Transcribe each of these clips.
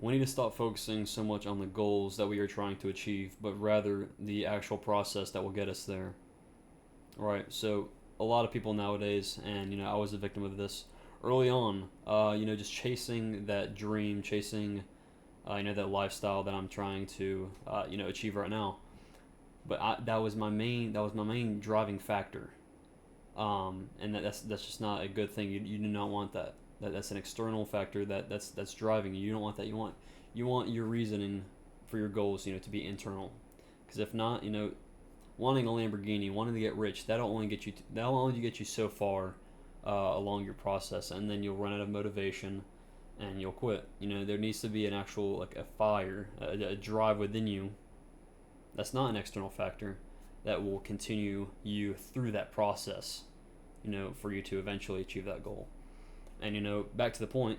We need to stop focusing so much on the goals that we are trying to achieve, but rather the actual process that will get us there. Right. So a lot of people nowadays, and I was a victim of this early on. Just chasing that dream, chasing that lifestyle that I'm trying to achieve right now. But that was my main driving factor. And that's just not a good thing. You do not want that. That's an external factor that's driving you. You don't want that. You want your reasoning for your goals, to be internal. Because if not, wanting a Lamborghini, wanting to get rich, that'll only get you so far along your process, and then you'll run out of motivation, and you'll quit. There needs to be an actual like a fire, a drive within you. That's not an external factor that will continue you through that process. For you to eventually achieve that goal. And back to the point.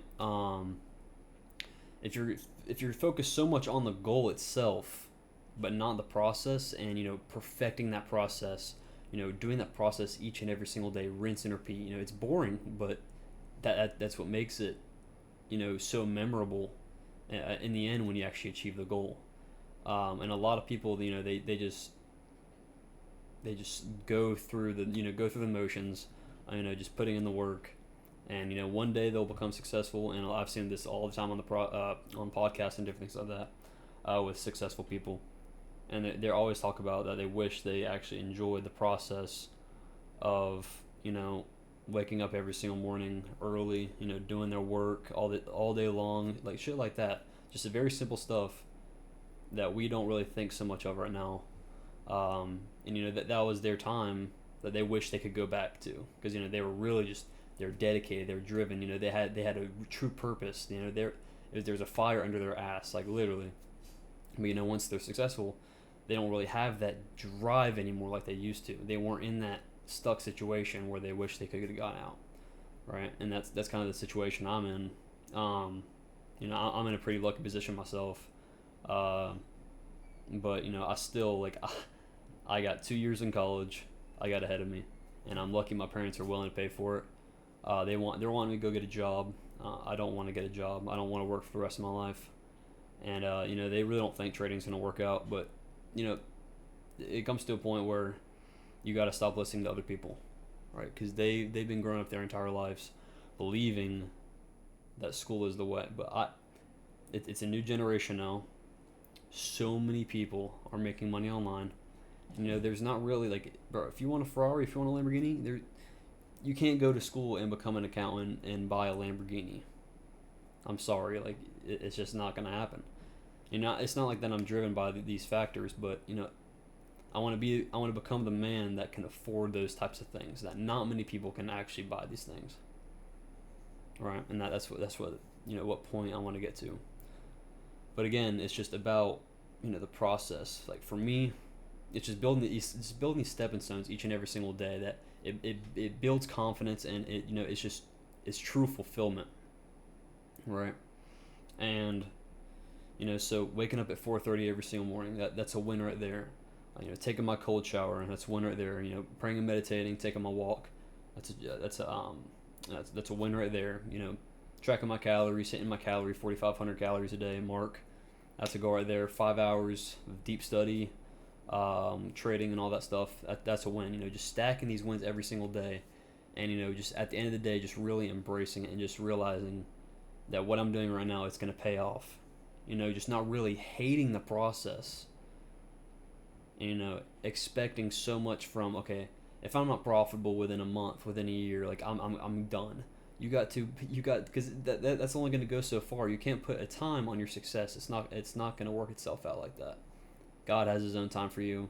If you're focused so much on the goal itself, but not the process, and perfecting that process, doing that process each and every single day, rinse and repeat. It's boring, but that's what makes it so memorable in the end when you actually achieve the goal. And a lot of people, they just go through the motions, just putting in the work, and one day they'll become successful. And I've seen this all the time on podcasts and different things like that, with successful people, and they always talk about that they wish they actually enjoyed the process of waking up every single morning early, doing their work all day long, like shit like that. Just a very simple stuff that we don't really think so much of right now. And that was their time that they wish they could go back to, because they were really just, they're dedicated, they're driven. They had a true purpose. There's a fire under their ass, like literally. But once they're successful, they don't really have that drive anymore like they used to. They weren't in that stuck situation where they wish they could have gotten out, right? And that's kind of the situation I'm in. I'm in a pretty lucky position myself, but I still like I got 2 years in college. I got ahead of me, and I'm lucky my parents are willing to pay for it. They're wanting me to go get a job. I don't want to get a job. I don't want to work for the rest of my life, and they really don't think trading's going to work out. But you know it comes to a point where you got to stop listening to other people, right? Because they've been growing up their entire lives believing that school is the way. But it's a new generation now. So many people are making money online. There's not really like, bro. If you want a Ferrari, if you want a Lamborghini, you can't go to school and become an accountant and buy a Lamborghini. I'm sorry, like it's just not gonna happen. It's not like that I'm driven by these factors, but I want to become the man that can afford those types of things. That not many people can actually buy these things, right? And that's what point I want to get to. But again, it's just about the process. Like for me, it's just building these stepping stones each and every single day. That it builds confidence, and it's true fulfillment, right? And so waking up at 4:30 every single morning, that's a win right there. Taking my cold shower, and that's one right there. Praying and meditating, taking my walk, that's a win right there. Tracking my calories, hitting my 4,500 calories a day mark. That's a goal right there. 5 hours of deep study, trading, and all that stuff. That's a win. Just stacking these wins every single day, and just at the end of the day, just really embracing it and just realizing that what I'm doing right now is going to pay off. Just not really hating the process. Expecting so much from, okay, if I'm not profitable within a month, within a year, like I'm done. Because that's only going to go so far. You can't put a time on your success. It's not going to work itself out like that. God has His own time for you.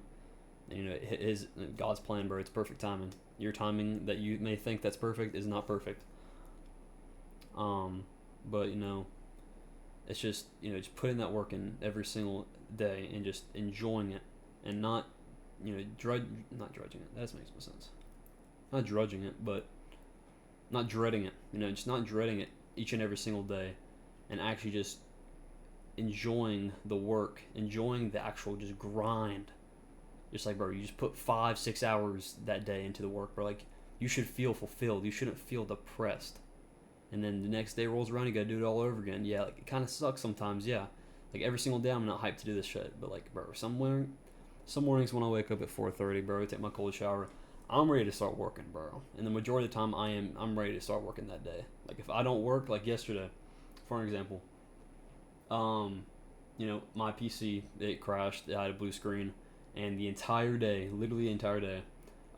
His God's plan, bro. It's perfect timing. Your timing that you may think that's perfect is not perfect. But it's just putting that work in every single day and just enjoying it, and not not drudging it. That makes no sense. Not drudging it, but not dreading it. Just not dreading it each and every single day, and actually just enjoying the work, enjoying the actual just grind. Just like, bro, you just put 5-6 hours that day into the work, bro. Like, you should feel fulfilled. You shouldn't feel depressed. and then the next day rolls around, you gotta do it all over again. Yeah, like it kind of sucks sometimes. Yeah, like every single day I'm not hyped to do this shit, but like, bro, some mornings when I wake up at 4:30, bro, I take my cold shower, I'm ready to start working, bro. And the majority of the time, I'm ready to start working that day. Like if I don't work, like yesterday, for an example, my PC, it crashed, it had a blue screen, and the entire day, literally the entire day,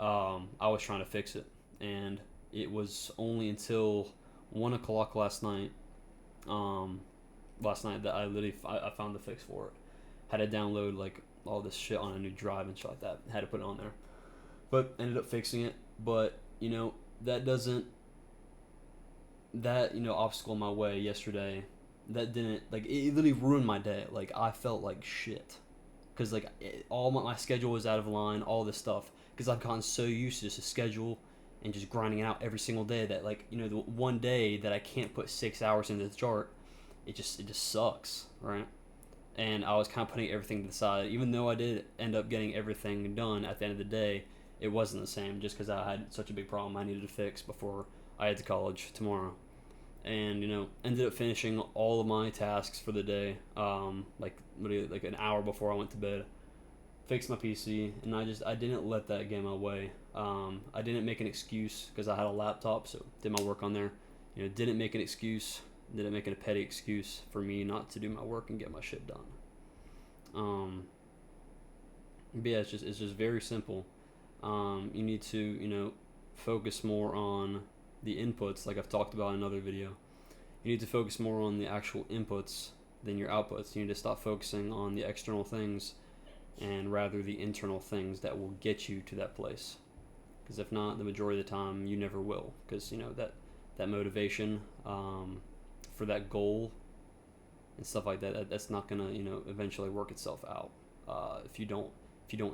I was trying to fix it, and it was only until 1 o'clock last night that I found the fix for it. Had to download like all this shit on a new drive and shit like that. Had to put it on there, but ended up fixing it. But that doesn't that obstacle in my way yesterday. That didn't like it literally ruined my day. Like I felt like shit because like all my schedule was out of line. All this stuff because I've gotten so used to just a schedule and just grinding it out every single day that like the one day that I can't put 6 hours into the chart, it just sucks, right? And I was kind of putting everything to the side. Even though I did end up getting everything done at the end of the day, it wasn't the same just because I had such a big problem I needed to fix before I had to college tomorrow. And ended up finishing all of my tasks for the day, like literally like an hour before I went to bed. Fixed my PC, and I didn't let that get in my way. I didn't make an excuse because I had a laptop, so did my work on there. Didn't make an excuse. Didn't make it a petty excuse for me not to do my work and get my shit done. But yeah, it's just very simple. You need to focus more on the inputs, like I've talked about in another video. You need to focus more on the actual inputs than your outputs. You need to stop focusing on the external things and rather the internal things that will get you to that place. Because if not, the majority of the time you never will. Because that motivation for that goal and stuff like that's not gonna eventually work itself out. If you don't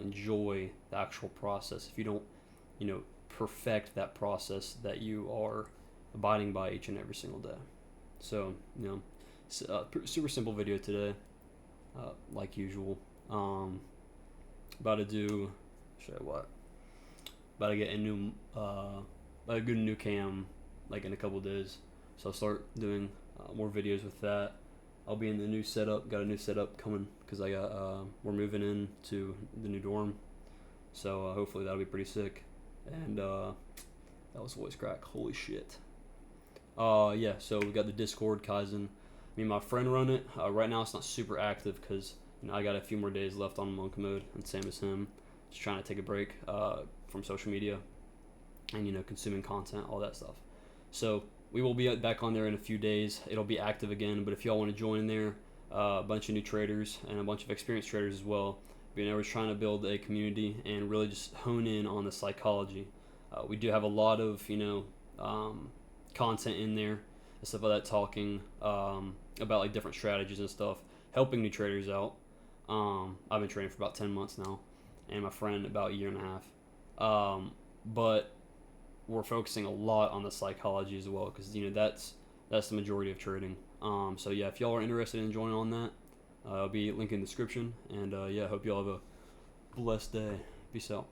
enjoy the actual process, if you don't perfect that process that you are abiding by each and every single day. So super simple video today, like usual. About to do, about to get a new, about to get a new cam like in a couple days. So I'll start doing more videos with that. I'll be in the new setup. Got a new setup coming because we're moving in to the new dorm. So hopefully that'll be pretty sick. And that was voice crack. Holy shit. Yeah. So we got the Discord Kaizen. Me and my friend run it. Right now it's not super active because I got a few more days left on monk mode, and same as him. Just trying to take a break from social media and consuming content, all that stuff. So we will be back on there in a few days. It'll be active again, but if y'all want to join there, a bunch of new traders and a bunch of experienced traders as well. We're trying to build a community and really just hone in on the psychology. We do have a lot of content in there and stuff like that, talking about like different strategies and stuff, helping new traders out. I've been trading for about 10 months now, and my friend about a year and a half. But we're focusing a lot on the psychology as well because that's the majority of trading. So yeah, if y'all are interested in joining on that, I'll be linked in the description. And yeah, I hope y'all have a blessed day. Peace out.